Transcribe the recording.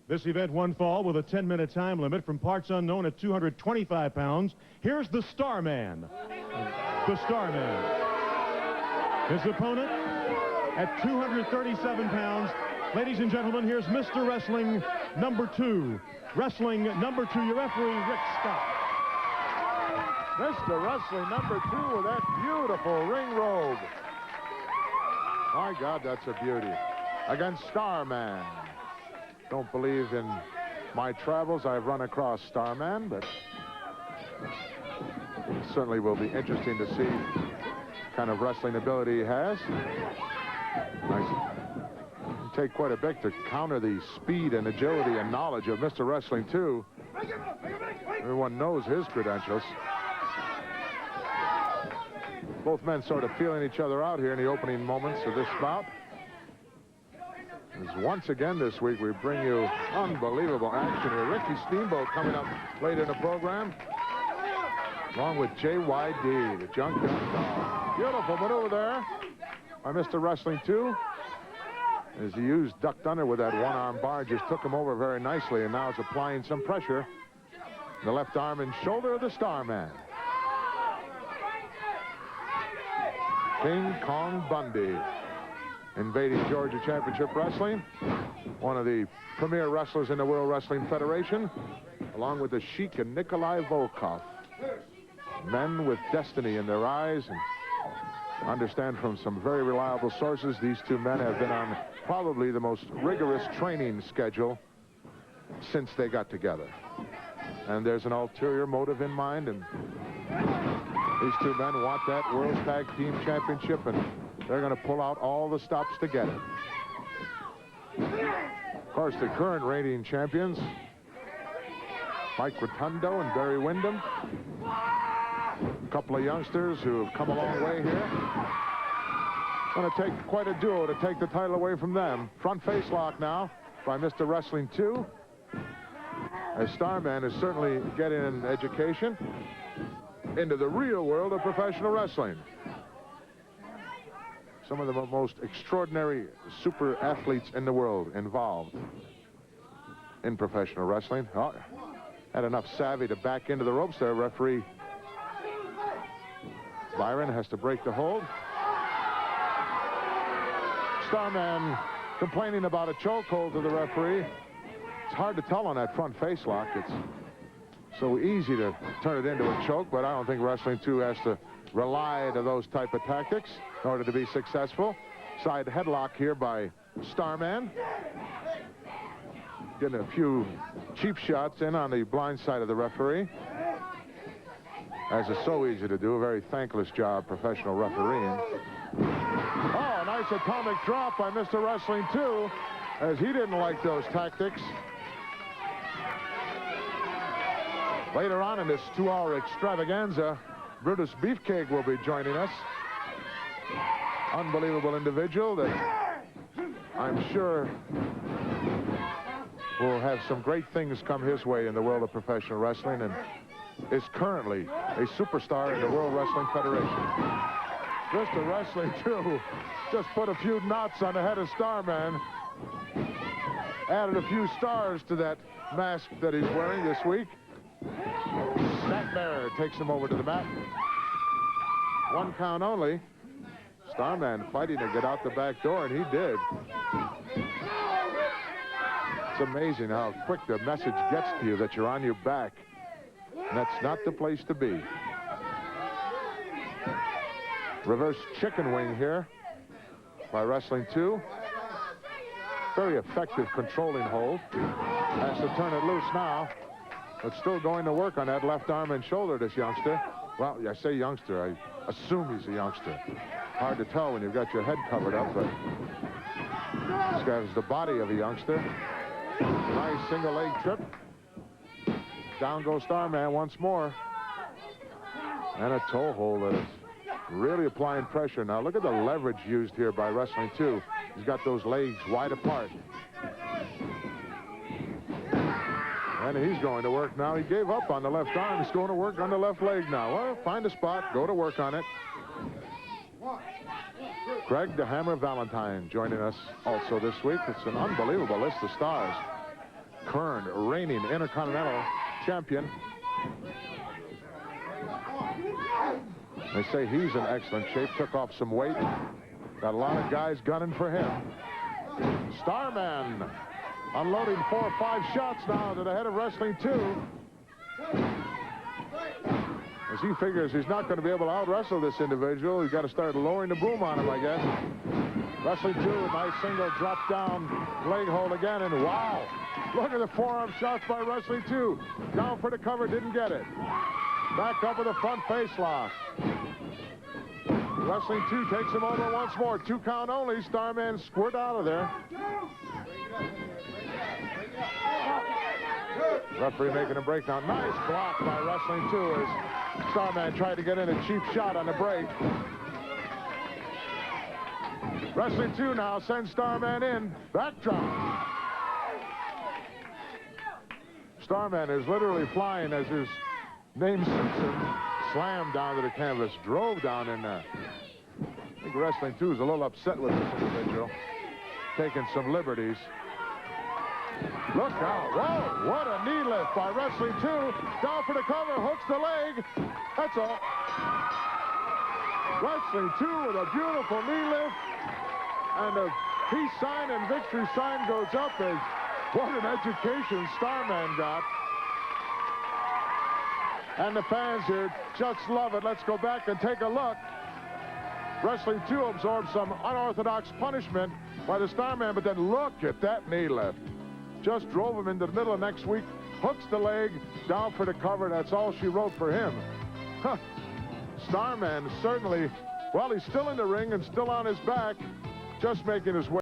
This event one fall with a 10-minute time limit from parts unknown at 225 pounds. Here's the Starman. The Starman. His opponent at 237 pounds. Ladies and gentlemen, here's Mr. Wrestling number 2. Wrestling number 2, your referee, Rick Scott. Mr. Wrestling number 2 with that beautiful ring robe. My God, that's a beauty. Against Starman. Don't believe in my travels I've run across Starman, but it certainly will be interesting to see what kind of wrestling ability he has. Nice. Take quite a bit to counter the speed and agility and knowledge of Mr. Wrestling 2. Everyone knows his credentials. Both men sort of feeling each other out here in the opening moments of this bout. As once again this week we bring you unbelievable action here. Ricky Steamboat coming up late in the program, along with JYD, the Junkyard Dog. Beautiful maneuver there by Mr. Wrestling 2. As he used ducked under with that one-arm bar, just took him over very nicely, and now is applying some pressure. The left arm and shoulder of the Starman. King Kong Bundy invading Georgia Championship Wrestling, one of the premier wrestlers in the World Wrestling Federation, along with the Sheik and Nikolai Volkov. Men with destiny in their eyes, and understand from some very reliable sources these two men have been on probably the most rigorous training schedule since they got together. And there's an ulterior motive in mind, and these two men want that World Tag Team Championship, and they're going to pull out all the stops to get it. Of course, the current reigning champions, Mike Rotundo and Barry Windham, a couple of youngsters who have come a long way here. Going to take quite a duo to take the title away from them. Front face lock now by Mr. Wrestling 2. As Starman is certainly getting an education into the real world of professional wrestling. Some of the most extraordinary super athletes in the world involved in professional wrestling. Oh, had enough savvy to back into the ropes there. Referee Byron has to break the hold. Starman complaining about a chokehold to the referee. It's hard to tell on that front face lock. It's so easy to turn it into a choke, but I don't think Wrestling 2 has to rely on those type of tactics in order to be successful. Side headlock here by Starman. Getting a few cheap shots in on the blind side of the referee. As is so easy to do, a very thankless job professional refereeing. Oh, nice atomic drop by Mr. Wrestling 2, as he didn't like those tactics. Later on in this 2-hour extravaganza, Brutus Beefcake will be joining us. Unbelievable individual that I'm sure will have some great things come his way in the world of professional wrestling, and is currently a superstar in the World Wrestling Federation. Mr. Wrestling 2 just put a few knots on the head of Starman. Added a few stars to that mask that he's wearing this week. Snapmare takes him over to the mat. 1 count only. Starman fighting to get out the back door, and he did. It's amazing how quick the message gets to you that you're on your back. And that's not the place to be. Reverse chicken wing here by Wrestling 2. Very effective controlling hold. Has to turn it loose now. But still going to work on that left arm and shoulder, this youngster. Well, I say youngster. I assume he's a youngster. Hard to tell when you've got your head covered up, but this guy has the body of a youngster. Nice single leg trip. Down goes Starman once more. And a toe hold that is really applying pressure. Now look at the leverage used here by Wrestling 2. He's got those legs wide apart. And he's going to work now. He gave up on the left arm. He's going to work on the left leg now. Well, find a spot, go to work on it. Greg the Hammer Valentine joining us also this week. It's an unbelievable list of stars Kern, reigning Intercontinental champion. They say he's in excellent shape. Took off some weight. Got a lot of guys gunning for him. Starman unloading 4 or 5 shots now to the head of Wrestling 2. As he figures he's not going to be able to out-wrestle this individual, he's got to start lowering the boom on him, I guess. Wrestling 2, nice single drop down leg hold again, and wow, look at the forearm shots by Wrestling 2. Down for the cover, didn't get it. Back up with a front face lock. Wrestling 2 takes him over once more. 2 count only. Starman squirt out of there. Referee making a break now. Nice block by Wrestling 2 as Starman tried to get in a cheap shot on the break. Wrestling 2 now sends Starman in. Backdrop. Starman is literally flying as his name suits him. Slammed down to the canvas. Drove down in there. I think Wrestling 2 is a little upset with this individual. Taking some liberties. Look out. Whoa, what a knee lift by Wrestling 2. Down for the cover, hooks the leg. That's all. Wrestling 2 with a beautiful knee lift. And the peace sign and victory sign goes up as what an education Starman got. And the fans here just love it. Let's go back and take a look. Wrestling 2 absorbed some unorthodox punishment by the Starman, but then look at that knee lift. Just drove him into the middle of next week, hooks the leg, down for the cover. That's all she wrote for him. Huh. Starman certainly, well, he's still in the ring and still on his back, just making his way.